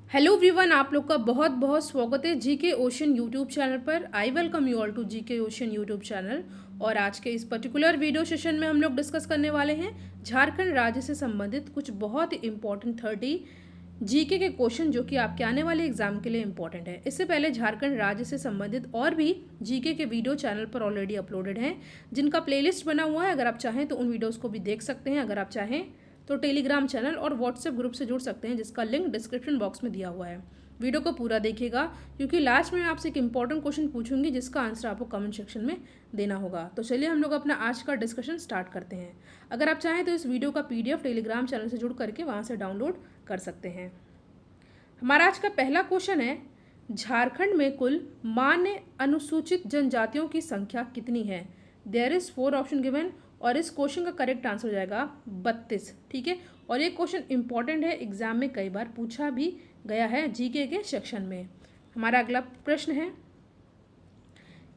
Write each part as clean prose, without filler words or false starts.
Hello everyone, आप लोग का बहुत बहुत स्वागत है जीके ओशन यूट्यूब चैनल पर। I welcome you all to GK ocean YouTube channel. और आज के इस पर्टिकुलर वीडियो सेशन में हम लोग डिस्कस करने वाले हैं झारखंड राज्य से संबंधित कुछ बहुत ही इंपॉर्टेंट 30 जीके के क्वेश्चन जो कि आपके आने वाले एग्जाम के लिए इंपॉर्टेंट है। इससे पहले झारखंड राज्य से संबंधित और भी जीके के वीडियो चैनल पर ऑलरेडी अपलोडेड हैं, जिनका प्लेलिस्ट बना हुआ है। अगर आप चाहें तो उन वीडियोज़ को भी देख सकते हैं। अगर आप चाहें तो टेलीग्राम चैनल और व्हाट्सएप ग्रुप से जुड़ सकते हैं, जिसका लिंक डिस्क्रिप्शन बॉक्स में दिया हुआ है। वीडियो को पूरा देखिएगा, क्योंकि लास्ट में मैं आपसे एक इंपॉर्टेंट क्वेश्चन पूछूंगी जिसका आंसर आपको कमेंट सेक्शन में देना होगा। तो चलिए हम लोग अपना आज का डिस्कशन स्टार्ट करते हैं। अगर आप चाहें तो इस वीडियो का पीडीएफ टेलीग्राम चैनल से जुड़ करके वहाँ से डाउनलोड कर सकते हैं। हमारा आज का पहला क्वेश्चन है, झारखंड में कुल मान्य अनुसूचित जनजातियों की संख्या कितनी है? देयर इज 4 ऑप्शन गिवन और इस क्वेश्चन का करेक्ट आंसर हो जाएगा 32। ठीक है, और ये क्वेश्चन इंपॉर्टेंट है, एग्जाम में कई बार पूछा भी गया है जीके के सेक्शन में। हमारा अगला प्रश्न है,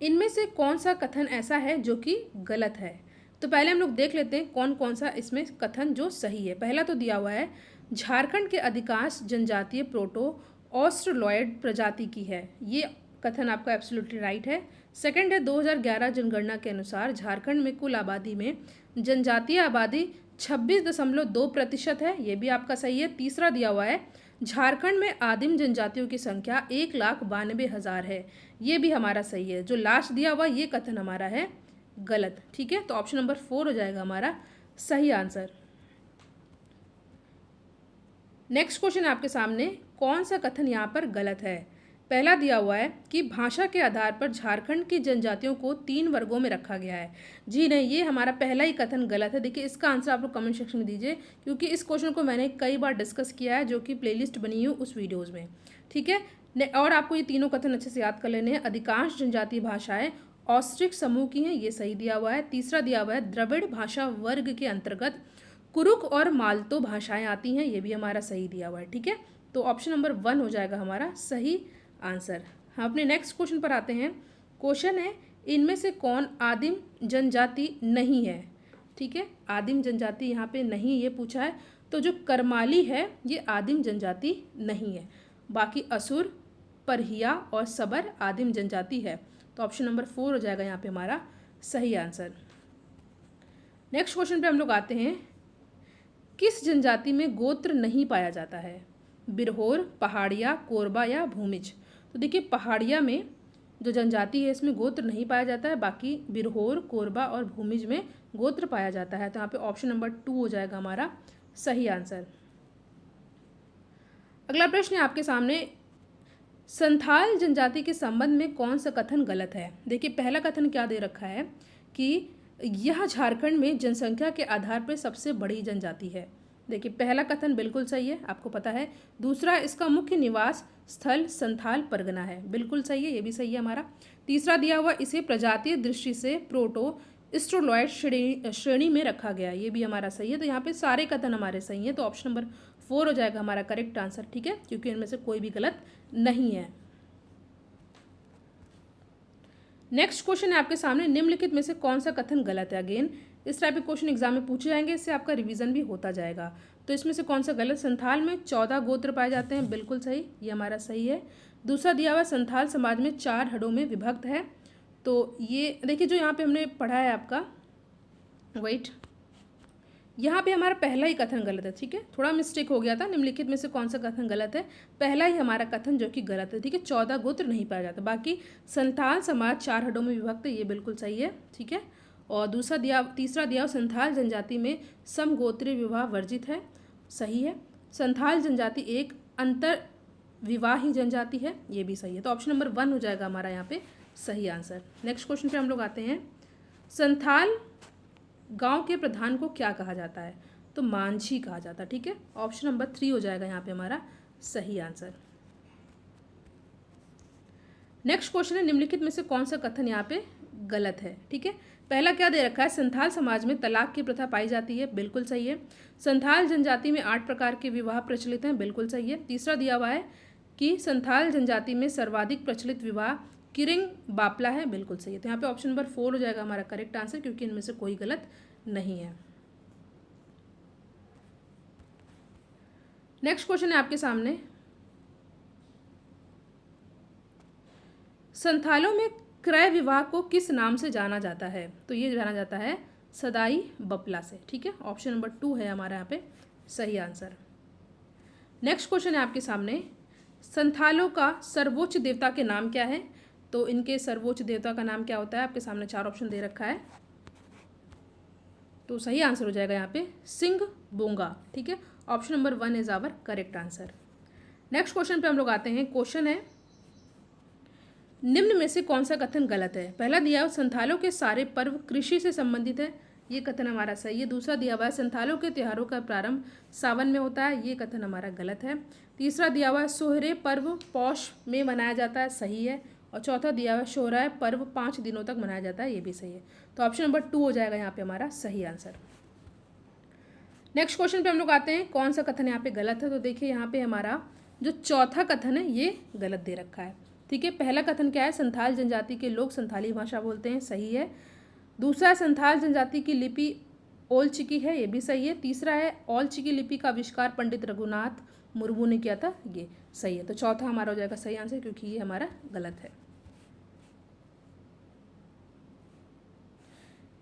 इनमें से कौन सा कथन ऐसा है जो कि गलत है? तो पहले हम लोग देख लेते हैं कौन कौन सा इसमें कथन जो सही है। पहला तो दिया हुआ है, झारखंड के अधिकांश जनजातीय प्रोटो ऑस्ट्रोलॉयड प्रजाति की है। ये कथन आपका एब्सोल्युटली राइट है। सेकंड है, 2011 जनगणना के अनुसार झारखंड में कुल आबादी में जनजातीय आबादी 26.2% है। ये भी आपका सही है। तीसरा दिया हुआ है, झारखंड में आदिम जनजातियों की संख्या 1,92,000 है। ये भी हमारा सही है। जो लास्ट दिया हुआ ये कथन हमारा है गलत। ठीक है, तो ऑप्शन नंबर 4 हो जाएगा हमारा सही आंसर। नेक्स्ट क्वेश्चन आपके सामने, कौन सा कथन यहाँ पर गलत है? पहला दिया हुआ है कि भाषा के आधार पर झारखंड की जनजातियों को 3 वर्गों में रखा गया है। जी नहीं, ये हमारा पहला ही कथन गलत है। देखिए, इसका आंसर आप लोग कमेंट सेक्शन में दीजिए, क्योंकि इस क्वेश्चन को मैंने कई बार डिस्कस किया है, जो कि प्लेलिस्ट बनी हुई उस वीडियोज़ में। ठीक है, और आपको ये तीनों कथन अच्छे से याद कर लेने हैं। अधिकांश जनजातीय भाषाएं ऑस्ट्रिक समूह की हैं, ये सही दिया हुआ है। तीसरा दिया हुआ है, द्रविड़ भाषा वर्ग के अंतर्गत कुरुक और मालतो भाषाएं आती हैं, ये भी हमारा सही दिया हुआ है। ठीक है, तो ऑप्शन नंबर 1 हो जाएगा हमारा सही आंसर। हम अपने नेक्स्ट क्वेश्चन पर आते हैं। क्वेश्चन है, इनमें से कौन आदिम जनजाति नहीं है? ठीक है, आदिम जनजाति यहाँ पे नहीं ये पूछा है, तो जो करमाली है ये आदिम जनजाति नहीं है। बाकी असुर, परहिया और सबर आदिम जनजाति है। तो ऑप्शन नंबर 4 हो जाएगा यहाँ पे हमारा सही आंसर। नेक्स्ट क्वेश्चन पे हम लोग आते हैं, किस जनजाति में गोत्र नहीं पाया जाता है? बिरहोर, पहाड़िया, कोरबा या भूमिज? तो देखिए, पहाड़िया में जो जनजाति है इसमें गोत्र नहीं पाया जाता है। बाकी बिरहोर, कोरबा और भूमिज में गोत्र पाया जाता है। तो यहाँ पे ऑप्शन नंबर 2 हो जाएगा हमारा सही आंसर। अगला प्रश्न है आपके सामने, संथाल जनजाति के संबंध में कौन सा कथन गलत है? देखिए, पहला कथन क्या दे रखा है कि यह झारखंड में जनसंख्या के आधार पर सबसे बड़ी जनजाति है। देखिए, पहला कथन बिल्कुल सही है, आपको पता है। दूसरा, इसका मुख्य निवास स्थल संथाल परगना है, बिल्कुल सही है, ये भी सही है हमारा। तीसरा दिया हुआ, इसे प्रजातीय दृष्टि से प्रोटो स्ट्रोलॉयड श्रेणी में रखा गया, ये भी हमारा सही है। तो यहाँ पे सारे कथन हमारे सही हैं, तो ऑप्शन नंबर 4 हो जाएगा हमारा करेक्ट आंसर। ठीक है, क्योंकि इनमें से कोई भी गलत नहीं है। नेक्स्ट क्वेश्चन है आपके सामने, निम्नलिखित में से कौन सा कथन गलत है? अगेन इस टाइप के क्वेश्चन एग्जाम में पूछे जाएंगे, इससे आपका रिवीजन भी होता जाएगा। तो इसमें से कौन सा गलत? संथाल में 14 गोत्र पाए जाते हैं, बिल्कुल सही, ये हमारा सही है। दूसरा दिया हुआ, संथाल समाज में 4 हड़ों में विभक्त है। तो ये देखिए, जो यहाँ पे हमने पढ़ा है आपका, वेट, यहाँ पे हमारा पहला ही कथन गलत है। ठीक है, थोड़ा मिस्टेक हो गया था। निम्नलिखित में से कौन सा कथन गलत है? पहला ही हमारा कथन जो कि गलत है। ठीक है, 14 गोत्र नहीं पाया जाता। बाकी संथाल समाज 4 हड़ों में विभक्त है, ये बिल्कुल सही है। ठीक है, और तीसरा दिया संथाल जनजाति में समगोत्रीय विवाह वर्जित है, सही है। संथाल जनजाति एक अंतर विवाही जनजाति है, ये भी सही है। तो ऑप्शन नंबर 1 हो जाएगा हमारा यहाँ पे सही आंसर। नेक्स्ट क्वेश्चन पे हम लोग आते हैं, संथाल गांव के प्रधान को क्या कहा जाता है? तो मांझी कहा जाता है। ठीक है, ऑप्शन नंबर 3 हो जाएगा यहाँ पे हमारा सही आंसर। नेक्स्ट क्वेश्चन है, निम्नलिखित में से कौन सा कथन यहाँ पे गलत है? ठीक है, पहला क्या दे रखा है, संथाल समाज में तलाक की प्रथा पाई जाती है, बिल्कुल सही है। संथाल जनजाति में 8 प्रकार के विवाह प्रचलित हैं, बिल्कुल सही है। तीसरा दिया हुआ है कि संथाल जनजाति में सर्वाधिक प्रचलित विवाह किरिंग बापला है, बिल्कुल सही है। तो यहाँ पे ऑप्शन नंबर 4 हो जाएगा हमारा करेक्ट आंसर, क्योंकि इनमें से कोई गलत नहीं है। नेक्स्ट क्वेश्चन है आपके सामने, संथालों में क्रय विवाह को किस नाम से जाना जाता है? तो ये जाना जाता है सदाई बपला से। ठीक है, ऑप्शन नंबर 2 है हमारा यहाँ पे सही आंसर। नेक्स्ट क्वेश्चन है आपके सामने, संथालों का सर्वोच्च देवता के नाम क्या है? तो इनके सर्वोच्च देवता का नाम क्या होता है? आपके सामने 4 ऑप्शन दे रखा है, तो सही आंसर हो जाएगा यहाँ पे सिंह बोंगा। ठीक है, option number 1 is our correct answer. Next question पे हम लोग आते हैं। क्वेश्चन है, निम्न में से कौन सा कथन गलत है? पहला दिया हुआ संथालों के सारे पर्व कृषि से संबंधित है, ये कथन हमारा सही है। दूसरा दिया हुआ है संथालों के त्योहारों का प्रारंभ सावन में होता है, ये कथन हमारा गलत है। तीसरा दिया हुआ है सोहरे पर्व पौष में मनाया जाता है, सही है। और चौथा दिया हुआ है सोहराय पर्व 5 दिनों तक मनाया जाता है, ये भी सही है। तो ऑप्शन नंबर 2 हो जाएगा यहाँ पे हमारा सही आंसर। नेक्स्ट क्वेश्चन पे हम लोग आते हैं, कौन सा कथन यहाँ पे गलत है? तो देखिए यहाँ पे हमारा जो चौथा कथन है ये गलत दे रखा है। ठीक है, पहला कथन क्या है? संथाल जनजाति के लोग संथाली भाषा बोलते हैं, सही है। दूसरा, संथाल जनजाति की लिपि ओल चिकी है, ये भी सही है। तीसरा है ओल चिकी लिपि का आविष्कार पंडित रघुनाथ मुर्मू ने किया था, ये सही है। तो चौथा हमारा हो जाएगा सही आंसर, क्योंकि ये हमारा गलत है।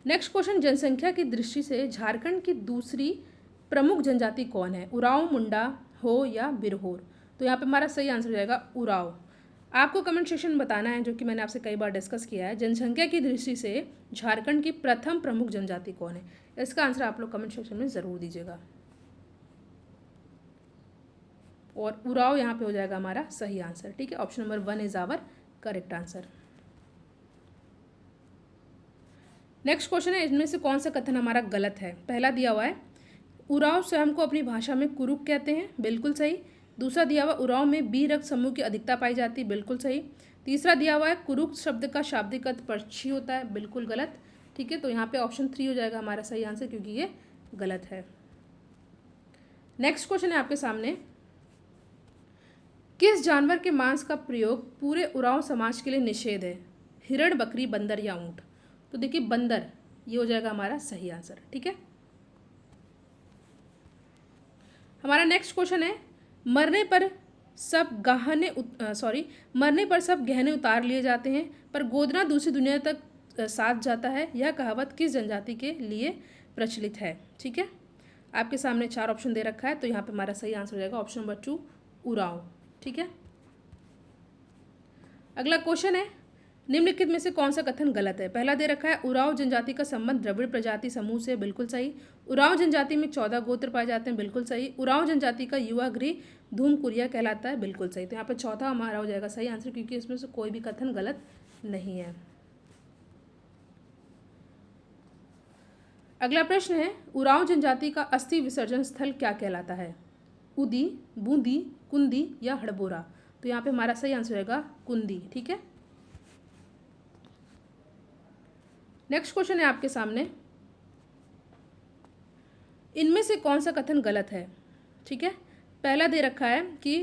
नेक्स्ट क्वेश्चन, जनसंख्या की दृष्टि से झारखंड की दूसरी प्रमुख जनजाति कौन है? उरांव, मुंडा, हो या बिरहोर? तो यहाँ पे हमारा सही आंसर हो जाएगा उरांव। आपको कमेंट सेक्शन में बताना है, जो कि मैंने आपसे कई बार डिस्कस किया है, जनसंख्या की दृष्टि से झारखंड की प्रथम प्रमुख जनजाति कौन है? इसका आंसर आप लोग कमेंट सेक्शन में ज़रूर दीजिएगा। और उरांव यहाँ पे हो जाएगा हमारा सही आंसर। ठीक है, option number 1 is our correct answer. Next question है, इनमें से कौन सा कथन हमारा गलत है? पहला दिया हुआ है उरांव स्वयं को अपनी भाषा में कुरुक कहते हैं, बिल्कुल सही। दूसरा दिया हुआ उरांव में बी रक्त समूह की अधिकता पाई जाती है, बिल्कुल सही। तीसरा दिया हुआ है कुरुक शब्द का शाब्दिक अर्थ पक्षी होता है, बिल्कुल गलत। ठीक है, तो यहाँ पे ऑप्शन 3 हो जाएगा हमारा सही आंसर, क्योंकि ये गलत है। नेक्स्ट क्वेश्चन है आपके सामने, किस जानवर के मांस का प्रयोग पूरे उरांव समाज के लिए निषेध है? हिरण, बकरी, बंदर या ऊंट? तो देखिए बंदर, ये हो जाएगा हमारा सही आंसर। ठीक है, हमारा नेक्स्ट क्वेश्चन है, मरने पर सब गहने उतार लिए जाते हैं पर गोदना दूसरी दुनिया तक साथ जाता है, यह कहावत किस जनजाति के लिए प्रचलित है? ठीक है, आपके सामने 4 ऑप्शन दे रखा है, तो यहाँ पे हमारा सही आंसर हो जाएगा ऑप्शन नंबर 2 उरांव। ठीक है, अगला क्वेश्चन है, निम्नलिखित में से कौन सा कथन गलत है? पहला दे रखा है उरांव जनजाति का संबंध द्रविड़ प्रजाति समूह से, बिल्कुल सही। उरांव जनजाति में 14 गोत्र पाए जाते हैं, बिल्कुल सही। उरांव जनजाति का युवा गृह धूमकुरिया कहलाता है, बिल्कुल सही। तो यहाँ पर चौथा हमारा हो जाएगा सही आंसर, क्योंकि इसमें से कोई भी कथन गलत नहीं है। अगला प्रश्न है, उरांव जनजाति का अस्थि विसर्जन स्थल क्या कहलाता है? उदी, बूंदी, कुंदी या हड़बोरा? तो यहाँ पे हमारा सही आंसर होगा कुंदी। ठीक है, नेक्स्ट क्वेश्चन है आपके सामने, इनमें से कौन सा कथन गलत है? ठीक है, पहला दे रखा है कि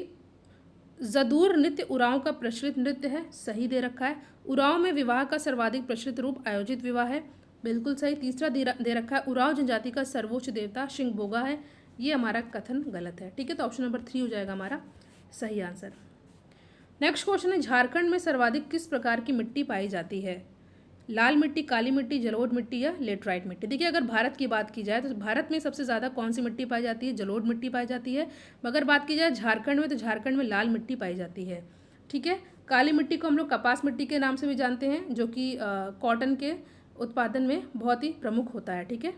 जदूर नृत्य उरांव का प्रचलित नृत्य है, सही दे रखा है। उरांव में विवाह का सर्वाधिक प्रचलित रूप आयोजित विवाह है, बिल्कुल सही। तीसरा दे रखा है उरांव जनजाति का सर्वोच्च देवता सिंह बोगा है, ये हमारा कथन गलत है। ठीक है, तो ऑप्शन नंबर 3 हो जाएगा हमारा सही आंसर। नेक्स्ट क्वेश्चन है, झारखंड में सर्वाधिक किस प्रकार की मिट्टी पाई जाती है? लाल मिट्टी, काली मिट्टी, जलोढ़ मिट्टी या लेटराइट मिट्टी? देखिए, अगर भारत की बात की जाए तो भारत में सबसे ज़्यादा कौन सी मिट्टी पाई जाती है? जलोढ़ मिट्टी पाई जाती है। मगर बात की जाए झारखंड में, तो झारखंड में लाल मिट्टी पाई जाती है। ठीक है, काली मिट्टी को हम लोग कपास मिट्टी के नाम से भी जानते हैं, जो कि कॉटन के उत्पादन में बहुत ही प्रमुख होता है। ठीक है,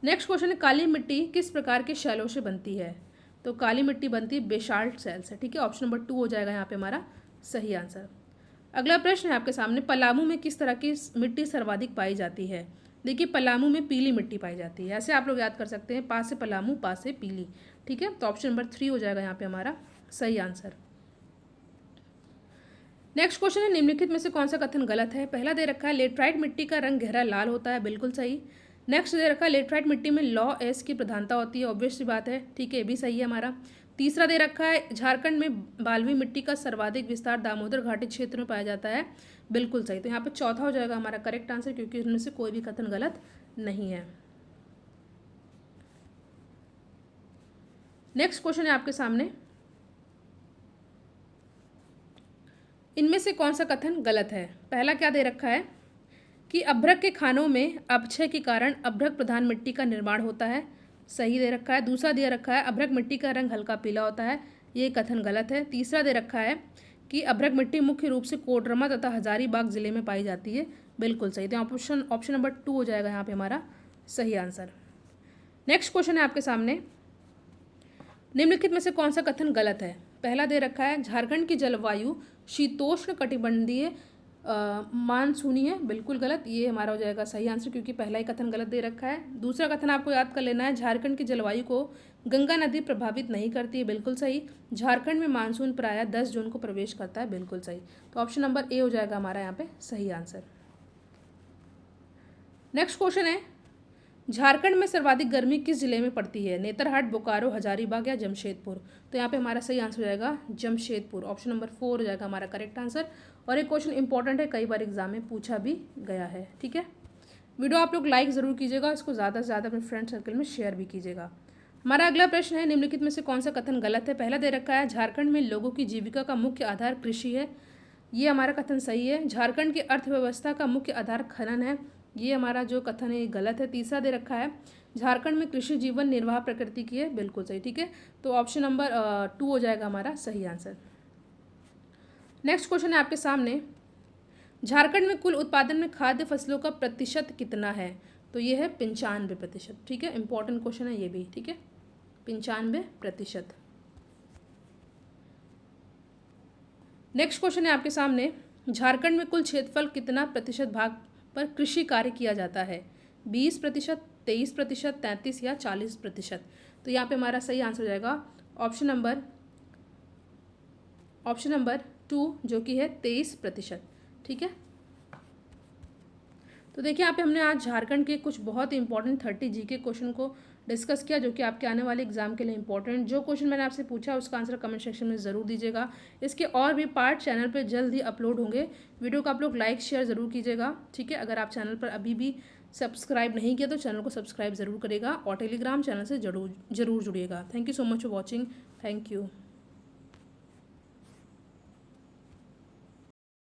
नेक्स्ट क्वेश्चन है, काली मिट्टी किस प्रकार के शैलों से बनती है? तो काली मिट्टी बनती है बेसाल्ट सेल से। ठीक है, ऑप्शन नंबर 2 हो जाएगा यहाँ पे हमारा सही आंसर। अगला प्रश्न है आपके सामने, पलामू में किस तरह की मिट्टी सर्वाधिक पाई जाती है? देखिए, पलामू में पीली मिट्टी पाई जाती है, ऐसे आप लोग याद कर सकते हैं, पा से पलामू, पा से पीली। ठीक है, तो ऑप्शन नंबर 3 हो जाएगा यहाँ पे हमारा सही आंसर। नेक्स्ट क्वेश्चन है, निम्नलिखित में से कौन सा कथन गलत है? पहला दे रखा है लेटराइट मिट्टी का रंग गहरा लाल होता है, बिल्कुल सही। नेक्स्ट दे रखा है लेटराइट मिट्टी में लॉ एस की प्रधानता होती है, ऑब्वियस सी बात है। ठीक है, ये भी सही है हमारा। तीसरा दे रखा है झारखंड में बालवी मिट्टी का सर्वाधिक विस्तार दामोदर घाटी क्षेत्र में पाया जाता है, बिल्कुल सही। तो यहाँ पे चौथा हो जाएगा हमारा करेक्ट आंसर, क्योंकि इनमें से कोई भी कथन गलत नहीं है। नेक्स्ट क्वेश्चन है आपके सामने, इनमें से कौन सा कथन गलत है? पहला क्या दे रखा है कि अभ्रक के खानों में अपक्षय के कारण अभ्रक प्रधान मिट्टी का निर्माण होता है, सही दे रखा है। दूसरा दे रखा है अभ्रक मिट्टी का रंग हल्का पीला होता है, ये कथन गलत है। तीसरा दे रखा है कि अभ्रक मिट्टी मुख्य रूप से कोडरमा तथा हजारीबाग जिले में पाई जाती है, बिल्कुल सही। तो ऑप्शन नंबर 2 हो जाएगा यहाँ पे हमारा सही आंसर। नेक्स्ट क्वेश्चन है आपके सामने, निम्नलिखित में से कौन सा कथन गलत है? पहला दे रखा है झारखंड की जलवायु शीतोष्ण कटिबंधीय मानसूनी है, बिल्कुल गलत, ये हमारा हो जाएगा सही आंसर क्योंकि पहला ही कथन गलत दे रखा है। दूसरा कथन आपको याद कर लेना है, झारखंड की जलवायु को गंगा नदी प्रभावित नहीं करती है, बिल्कुल सही। झारखंड में मानसून प्रायः 10 जून को प्रवेश करता है, बिल्कुल सही। तो ऑप्शन नंबर ए हो जाएगा हमारा यहाँ पे सही आंसर। नेक्स्ट क्वेश्चन है, झारखंड में सर्वाधिक गर्मी किस जिले में पड़ती है? नेतरहाट, बोकारो, हजारीबाग या जमशेदपुर? तो यहाँ पे हमारा सही आंसर हो जाएगा जमशेदपुर, ऑप्शन नंबर 4 हो जाएगा हमारा करेक्ट आंसर। और एक क्वेश्चन इंपॉर्टेंट है, कई बार एग्जाम में पूछा भी गया है, ठीक है। वीडियो आप लोग लाइक ज़रूर कीजिएगा, इसको ज़्यादा से ज़्यादा अपने फ्रेंड सर्कल में शेयर भी कीजिएगा। हमारा अगला प्रश्न है, निम्नलिखित में से कौन सा कथन गलत है? पहला दे रखा है झारखंड में लोगों की जीविका का मुख्य आधार कृषि है, ये हमारा कथन सही है। झारखंड की अर्थव्यवस्था का मुख्य आधार खनन है, ये हमारा जो कथन है गलत है। तीसरा दे रखा है झारखंड में कृषि जीवन निर्वाह प्रकृति की है, बिल्कुल सही, ठीक है। तो ऑप्शन नंबर 2 हो जाएगा हमारा सही आंसर। नेक्स्ट क्वेश्चन है आपके सामने, झारखंड में कुल उत्पादन में खाद्य फसलों का प्रतिशत कितना है? तो ये है 95%, ठीक है। इंपॉर्टेंट क्वेश्चन है ये भी, ठीक है, 95%। नेक्स्ट क्वेश्चन है आपके सामने, झारखंड में कुल क्षेत्रफल कितना प्रतिशत भाग पर कृषि कार्य किया जाता है? 20%, 23%, 33 या 40%? तो यहाँ पे हमारा सही आंसर हो जाएगा ऑप्शन नंबर 2 जो कि है 23%, ठीक है। तो देखिए यहाँ पे हमने आज झारखंड के कुछ बहुत ही इंपॉर्टेंट 30 जीके क्वेश्चन को डिस्कस किया, जो कि आपके आने वाले एग्जाम के लिए इंपॉर्टेंट। जो क्वेश्चन मैंने आपसे पूछा उसका आंसर कमेंट सेक्शन में ज़रूर दीजिएगा। इसके और भी पार्ट चैनल पे जल्द ही अपलोड होंगे। वीडियो को आप लोग लाइक शेयर ज़रूर कीजिएगा, ठीक है। अगर आप चैनल पर अभी भी सब्सक्राइब नहीं किया तो चैनल को सब्सक्राइब ज़रूर करेगा और टेलीग्राम चैनल से जरूर जुड़िएगा। Thank you so much for watching, thank you.